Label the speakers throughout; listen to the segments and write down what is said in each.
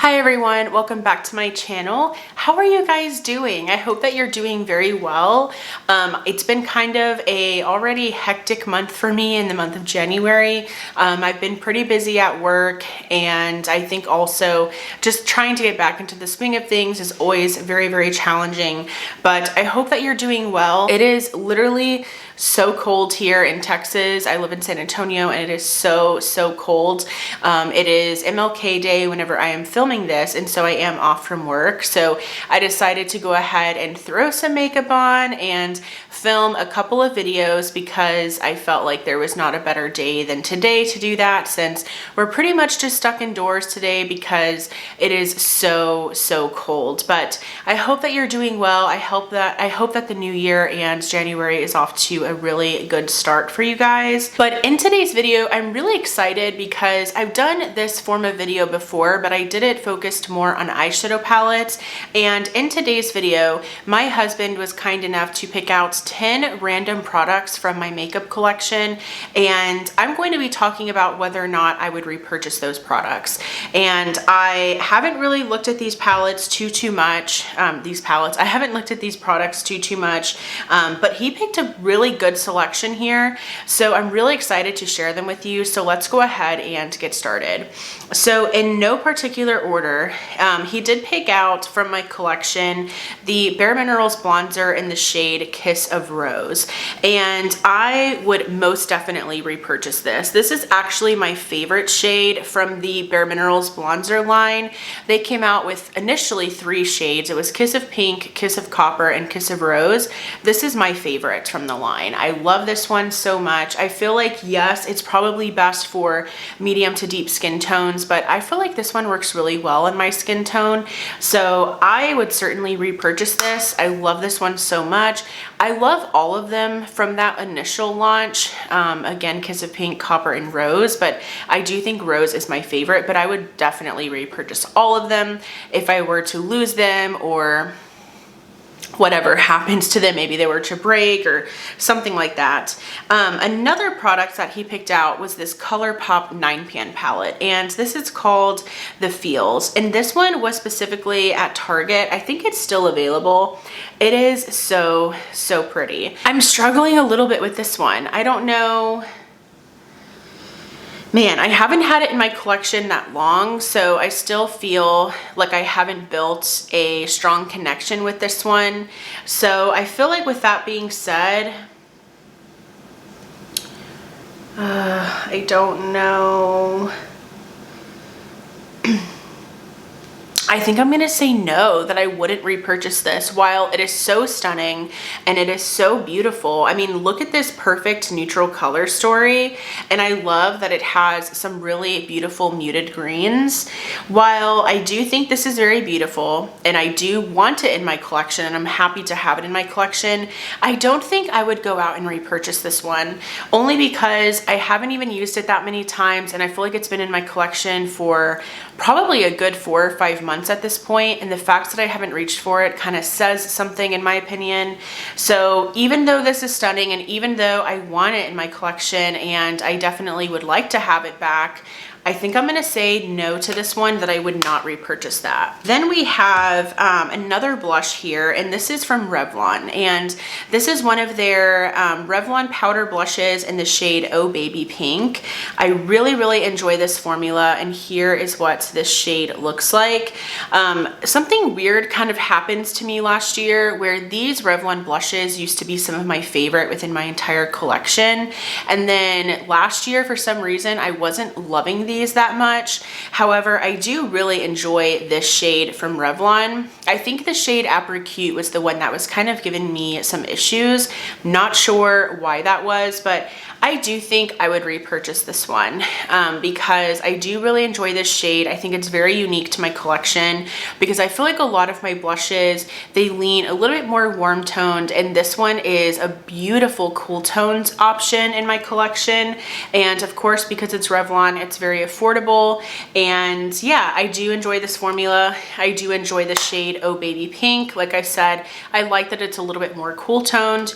Speaker 1: Hi everyone, welcome back to my channel. How are you guys doing? I hope that you're doing very well. It's been kind of a already hectic month for me in the month of January. I've been pretty busy at work, and I think also just trying to get back into the swing of things is always very, very challenging, but I hope that you're doing well. It is literally so cold here in Texas. I live in San Antonio and it is so cold. It is MLK Day whenever I am filming this, and so I am off from work. So I decided to go ahead and throw some makeup on and film a couple of videos because I felt like there was not a better day than today to do that, since we're pretty much just stuck indoors today because it is so cold. But I hope that you're doing well. I hope that the new year and January is off to a really good start for you guys. But in today's video, I'm really excited because I've done this form of video before, but I did it focused more on eyeshadow palettes. And in today's video, my husband was kind enough to pick out 10 random products from my makeup collection, and I'm going to be talking about whether or not I would repurchase those products. And I haven't really looked at these palettes too much. I haven't looked at these products too much, but he picked a really good selection here, so I'm really excited to share them with you. So let's go ahead and get started. So in no particular order, he did pick out from my collection the Bare Minerals bronzer in the shade Kiss of Rose, and I would most definitely repurchase this. This is actually my favorite shade from the Bare Minerals bronzer line. They came out with initially 3 shades. It was Kiss of Pink, Kiss of Copper, and Kiss of Rose. This is my favorite from the line. I love this one so much. I feel like, yes, it's probably best for medium to deep skin tones, but I feel like this one works really well in my skin tone. So I would certainly repurchase this. I love this one so much. I love all of them from that initial launch. Again, Kiss of Pink, Copper, and Rose, but I do think Rose is my favorite, but I would definitely repurchase all of them if I were to lose them or whatever happens to them. Maybe they were to break or something like that. Another product that he picked out was this ColourPop 9-pan palette, and this is called The Feels, and this one was specifically at Target. I think it's still available. It is so pretty. I'm struggling a little bit with this one. I don't know. Man, I haven't had it in my collection that long, so I still feel like I haven't built a strong connection with this one. So I feel like, with that being said, I don't know. I think I'm gonna say no, that I wouldn't repurchase this. While it is so stunning and it is so beautiful, I mean, look at this perfect neutral color story, and I love that it has some really beautiful muted greens. While I do think this is very beautiful and I do want it in my collection and I'm happy to have it in my collection, I don't think I would go out and repurchase this one, only because I haven't even used it that many times, and I feel like it's been in my collection for probably a good 4 or 5 months at this point, and the fact that I haven't reached for it kind of says something, in my opinion. So even though this is stunning, and even though I want it in my collection and I definitely would like to have it back, I think I'm gonna say no to this one, that I would not repurchase that. Then we have another blush here, and this is from Revlon, and this is one of their Revlon powder blushes in the shade Oh Baby Pink. I really enjoy this formula, and here is what this shade looks like. Something weird kind of happens to me last year, where these Revlon blushes used to be some of my favorite within my entire collection, and then last year, for some reason, I wasn't loving these that much. However, I do really enjoy this shade from Revlon. I think the shade Apricot was the one that was kind of giving me some issues. Not sure why that was, but I do think I would repurchase this one because I do really enjoy this shade. I think it's very unique to my collection because I feel like a lot of my blushes, they lean a little bit more warm toned, and this one is a beautiful cool tones option in my collection. And of course, because it's Revlon, it's very affordable. And yeah, I do enjoy this formula. I do enjoy the shade Oh Baby Pink. Like I said, I like that it's a little bit more cool toned.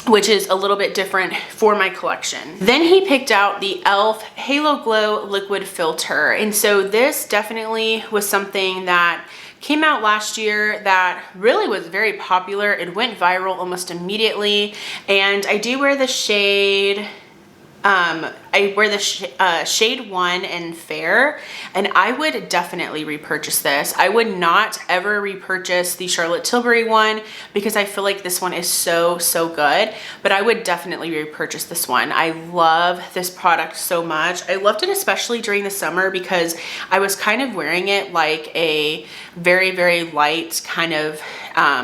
Speaker 1: which is a little bit different for my collection. Then he picked out the e.l.f. Halo Glow Liquid Filter. And so this definitely was something that came out last year that really was very popular. It went viral almost immediately. And I do wear the shade, I wear the shade 1 in Fair, and I would definitely repurchase this. I would not ever repurchase the Charlotte Tilbury one because I feel like this one is so good, but I would definitely repurchase this one. I love this product so much. I loved it especially during the summer because I was kind of wearing it like a very light kind of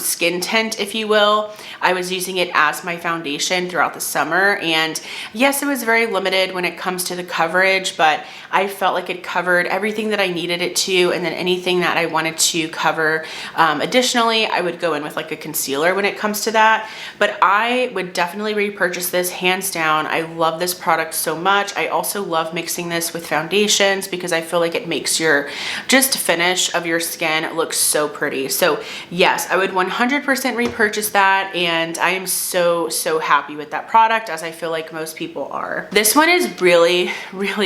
Speaker 1: skin tint, if you will. I was using it as my foundation throughout the summer, and yes, it was very limited when it comes to the coverage, but I felt like it covered everything that I needed it to, and then anything that I wanted to cover additionally, I would go in with like a concealer when it comes to that. But I would definitely repurchase this hands down. I love this product so much. I also love mixing this with foundations because I feel like it makes your just finish of your skin look so pretty. So yes, I would 100% repurchase that, and I am so happy with that product, as I feel like most people are. This one is really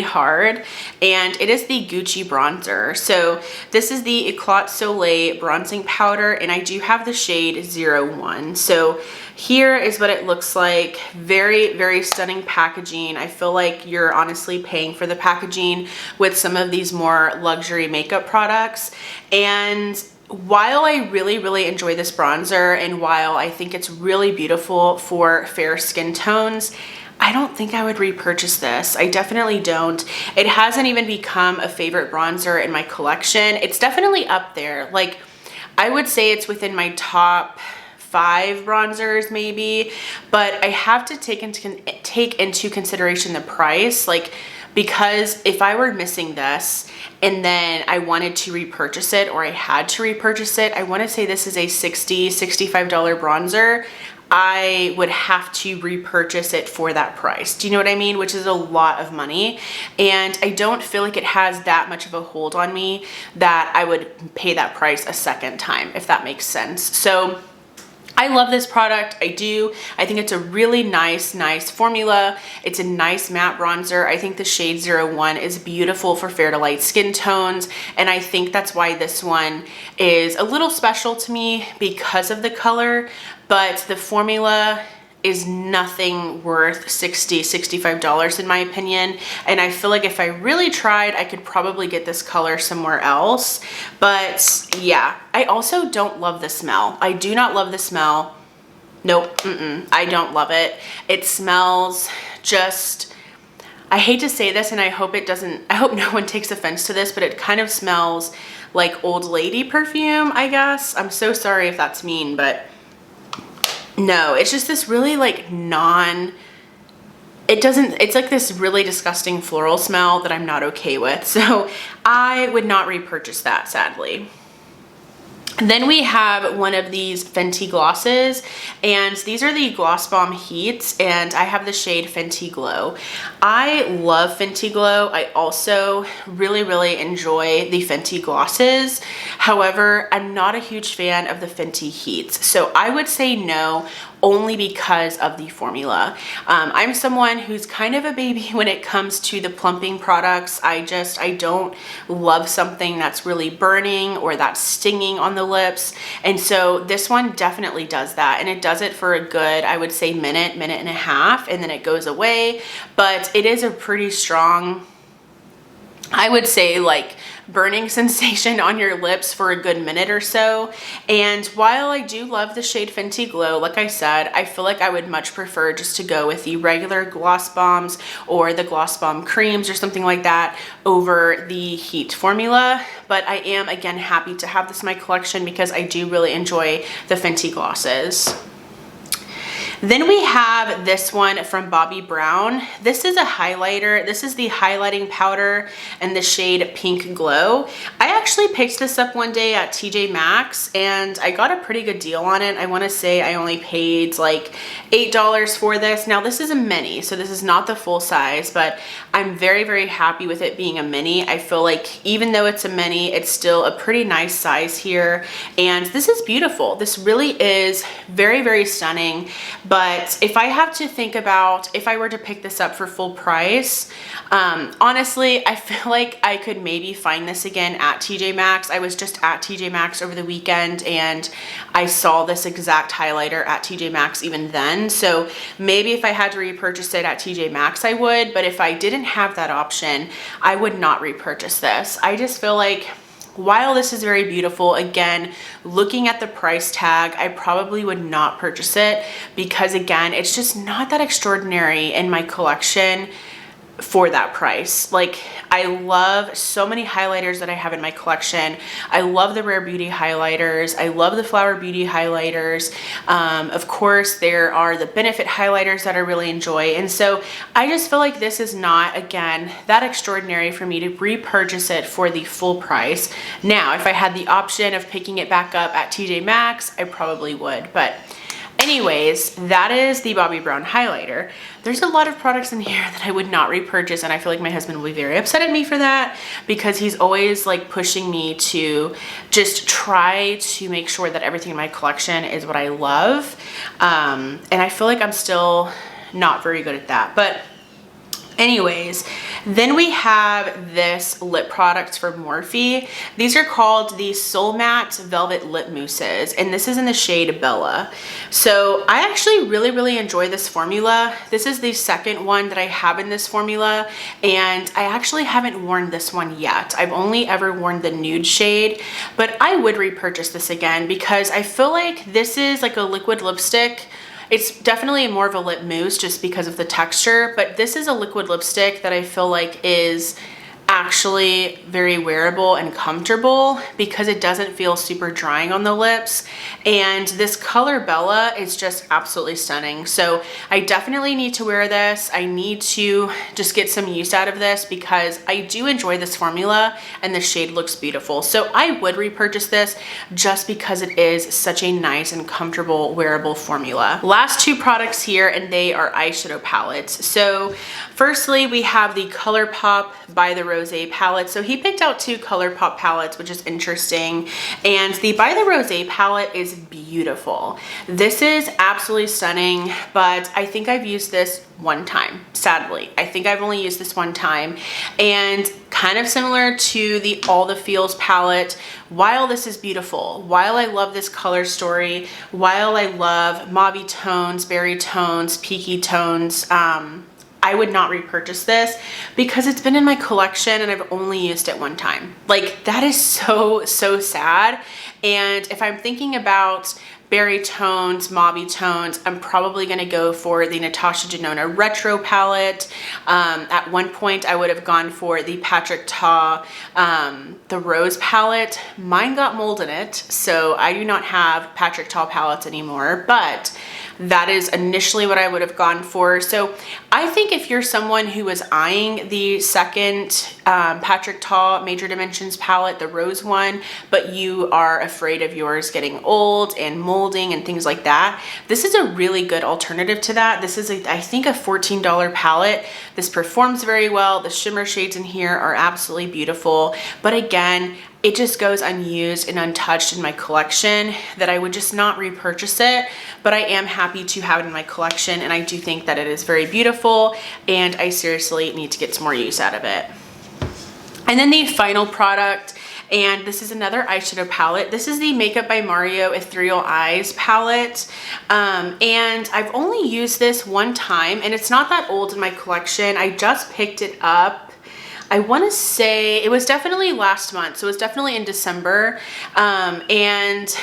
Speaker 1: hard, and it is the Gucci bronzer. So this is the Eclat Soleil bronzing powder, and I do have the shade 01. So here is what it looks like. Very stunning packaging. I feel like you're honestly paying for the packaging with some of these more luxury makeup products. And while I really enjoy this bronzer, and while I think it's really beautiful for fair skin tones, I don't think I would repurchase this. I definitely don't. It hasn't even become a favorite bronzer in my collection. It's definitely up there. Like, I would say it's within my top 5 bronzers maybe, but I have to take into consideration the price. Like, because if I were missing this and then I wanted to repurchase it, or I had to repurchase it, I want to say this is a $65 bronzer. I would have to repurchase it for that price. Do you know what I mean? Which is a lot of money. And I don't feel like it has that much of a hold on me that I would pay that price a second time, if that makes sense. So I love this product. I do. I think it's a really nice formula. It's a nice matte bronzer. I think the shade 01 is beautiful for fair to light skin tones, and I think that's why this one is a little special to me because of the color, but the formula is nothing worth $65 in my opinion. And I feel like if I really tried, I could probably get this color somewhere else. But yeah, I also don't love the smell. I do not love the smell. Nope, I don't love it. It smells just, I hate to say this, and I hope no one takes offense to this, but it kind of smells like old lady perfume, I guess. I'm so sorry if that's mean, but no, it's just this really like it's like this really disgusting floral smell that I'm not okay with. So I would not repurchase that, sadly. Then we have one of these Fenty glosses, and these are the Gloss Bomb Heats, and I have the shade Fenty Glow. I love Fenty Glow. I also really enjoy the Fenty glosses. However, I'm not a huge fan of the Fenty Heats. So I would say no, only because of the formula. I'm someone who's kind of a baby when it comes to the plumping products. I don't love something that's really burning or that's stinging on the lips. And so this one definitely does that. And it does it for a good, I would say minute and a half, and then it goes away. But it is a pretty strong, I would say, like burning sensation on your lips for a good minute or so. And while I do love the shade Fenty Glow, like I said, I feel like I would much prefer just to go with the regular gloss bombs or the gloss bomb creams or something like that over the heat formula. But I am, again, happy to have this in my collection because I do really enjoy the Fenty glosses. Then we have this one from Bobbi Brown. This is a highlighter. This is the highlighting powder in the shade Pink Glow. I actually picked this up one day at TJ Maxx and I got a pretty good deal on it. I want to say I only paid like $8 for this. Now this is a mini, so this is not the full size, but I'm very, very happy with it being a mini. I feel like even though it's a mini, it's still a pretty nice size here. And this is beautiful. This really is very, very stunning. But if I have to think about if I were to pick this up for full price, honestly, I feel like I could maybe find this again at TJ Maxx. I was just at TJ Maxx over the weekend and I saw this exact highlighter at TJ Maxx even then. So maybe if I had to repurchase it at TJ Maxx, I would, but if I didn't have that option, I would not repurchase this. I just feel like while this is very beautiful, again, looking at the price tag, I probably would not purchase it because again, it's just not that extraordinary in my collection for that price. Like, I love so many highlighters that I have in my collection. I love the Rare Beauty highlighters. I love the Flower Beauty highlighters. Of course, there are the Benefit highlighters that I really enjoy. And so I just feel like this is not, again, that extraordinary for me to repurchase it for the full price. Now, if I had the option of picking it back up at TJ Maxx, I probably would. But anyways, that is the Bobbi Brown highlighter. There's a lot of products in here that I would not repurchase, and I feel like my husband will be very upset at me for that because he's always like pushing me to just try to make sure that everything in my collection is what I love. And I feel like I'm still not very good at that. But anyways, then we have this lip product from Morphe. These are called the Soul Matte Velvet Lip Mousses, and this is in the shade Bella. So I actually really, really enjoy this formula. This is the second one that I have in this formula, and I actually haven't worn this one yet. I've only ever worn the nude shade, but I would repurchase this again because I feel like this is like a liquid lipstick. It's definitely more of a lip mousse just because of the texture, but this is a liquid lipstick that I feel like is actually very wearable and comfortable because it doesn't feel super drying on the lips. And this color Bella is just absolutely stunning. So I definitely need to wear this. I need to just get some use out of this because I do enjoy this formula and the shade looks beautiful. So I would repurchase this just because it is such a nice and comfortable wearable formula. Last two products here, and they are eyeshadow palettes. So firstly, we have the ColourPop by the Rose palette. So he picked out two ColourPop palettes, which is interesting. And the By the Rose palette is beautiful. This is absolutely stunning, but I think I've used this one time, sadly. I think I've only used this one time. And kind of similar to the All the Feels palette, while this is beautiful, while I love this color story, while I love mauve tones, berry tones, peaky tones, I would not repurchase this because it's been in my collection and I've only used it one time. Like, that is so, so sad. And if I'm thinking about berry tones, mauve tones, I'm probably gonna go for the Natasha Denona Retro palette. At one point, I would have gone for the Patrick Ta, the Rose palette. Mine got mold in it, so I do not have Patrick Ta palettes anymore, but that is initially what I would have gone for. So I think if you're someone who is eyeing the second Patrick Ta Major Dimensions palette, the rose one, but you are afraid of yours getting old and molding and things like that, this is a really good alternative to that. This is, I think, a $14 palette. This performs very well. The shimmer shades in here are absolutely beautiful. But again, it just goes unused and untouched in my collection that I would just not repurchase it, but I am happy to have it in my collection, and I do think that it is very beautiful, and I seriously need to get some more use out of it. And then the final product, and this is another eyeshadow palette. This is the Makeup by Mario Ethereal Eyes palette, and I've only used this one time, and it's not that old in my collection. I just picked it up, I want to say it was definitely last month, so it was definitely in December, and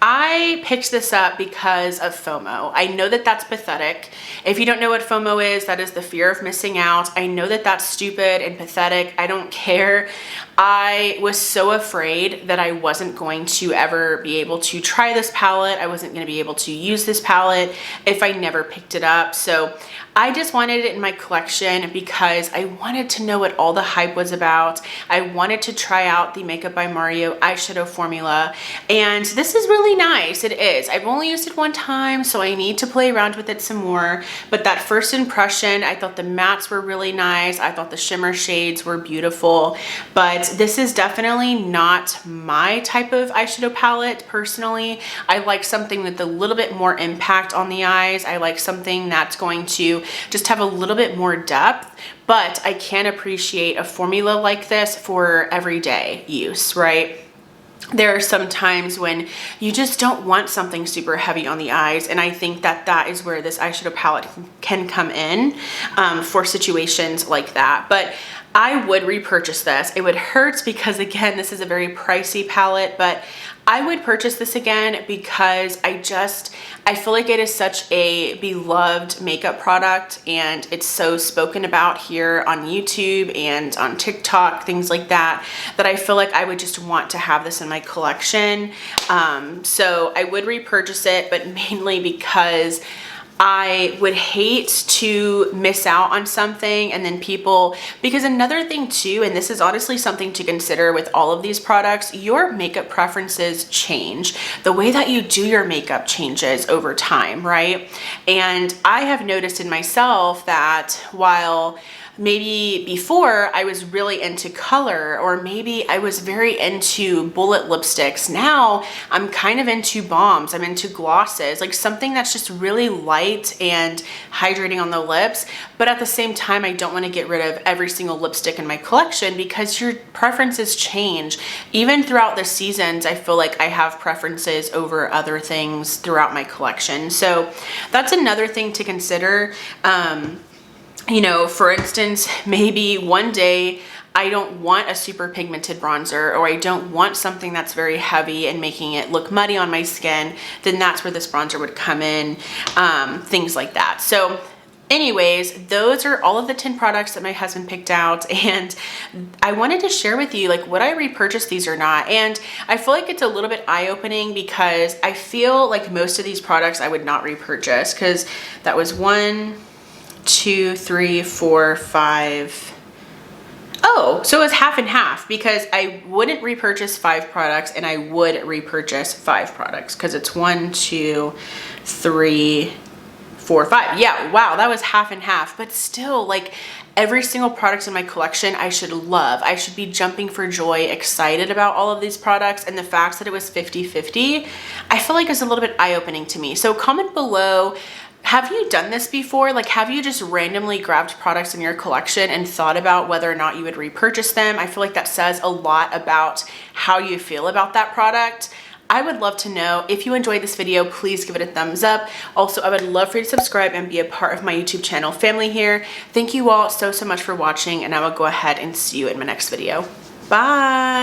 Speaker 1: I picked this up because of FOMO. I know that that's pathetic. If you don't know what FOMO is, that is the fear of missing out. I know that that's stupid and pathetic. I don't care. I was so afraid that I wasn't going to ever be able to try this palette. I wasn't going to be able to use this palette if I never picked it up. So I just wanted it in my collection because I wanted to know what all the hype was about. I wanted to try out the Makeup by Mario eyeshadow formula, and this is really nice. It is. I've only used it one time, so I need to play around with it some more, but that first impression, I thought the mattes were really nice. I thought the shimmer shades were beautiful, but this is definitely not my type of eyeshadow palette personally. I like something with a little bit more impact on the eyes. I like something that's going to just have a little bit more depth, but I can appreciate a formula like this for everyday use, right? There are some times when you just don't want something super heavy on the eyes, and I think that that is where this eyeshadow palette can come in for situations like that. But I would repurchase this. It would hurt because, again, this is a very pricey palette, but I would purchase this again because I feel like it is such a beloved makeup product, and it's so spoken about here on YouTube and on TikTok, things like that, that I feel like I would just want to have this in my collection. So I would repurchase it, but mainly because I would hate to miss out on something and then because another thing too, and this is honestly something to consider with all of these products, your makeup preferences change. The way that you do your makeup changes over time, right? And I have noticed in myself that while maybe before I was really into color, or maybe I was very into bullet lipsticks, now I'm kind of into balms, I'm into glosses, like something that's just really light and hydrating on the lips, but at the same time I don't want to get rid of every single lipstick in my collection because your preferences change. Even throughout the seasons, I feel like I have preferences over other things throughout my collection. So that's another thing to consider. You know, for instance, maybe one day I don't want a super pigmented bronzer, or I don't want something that's very heavy and making it look muddy on my skin, then that's where this bronzer would come in, things like that. So anyways, those are all of the 10 products that my husband picked out, and I wanted to share with you, like, would I repurchase these or not? And I feel like it's a little bit eye-opening because I feel like most of these products I would not repurchase, because that was 1, 2, 3, 4, 5. Oh, so it was half and half, because I wouldn't repurchase 5 products and I would repurchase 5 products, because it's 1, 2, 3, 4, 5. Yeah, wow, that was half and half. But still, like, every single product in my collection I should love. I should be jumping for joy, excited about all of these products, and the fact that it was 50-50, I feel like is a little bit eye-opening to me. So comment below, have you done this before? Like, have you just randomly grabbed products in your collection and thought about whether or not you would repurchase them? I feel like that says a lot about how you feel about that product. I would love to know. If you enjoyed this video, please give it a thumbs up. Also, I would love for you to subscribe and be a part of my YouTube channel family here. Thank you all so much for watching, and I will go ahead and see you in my next video. Bye.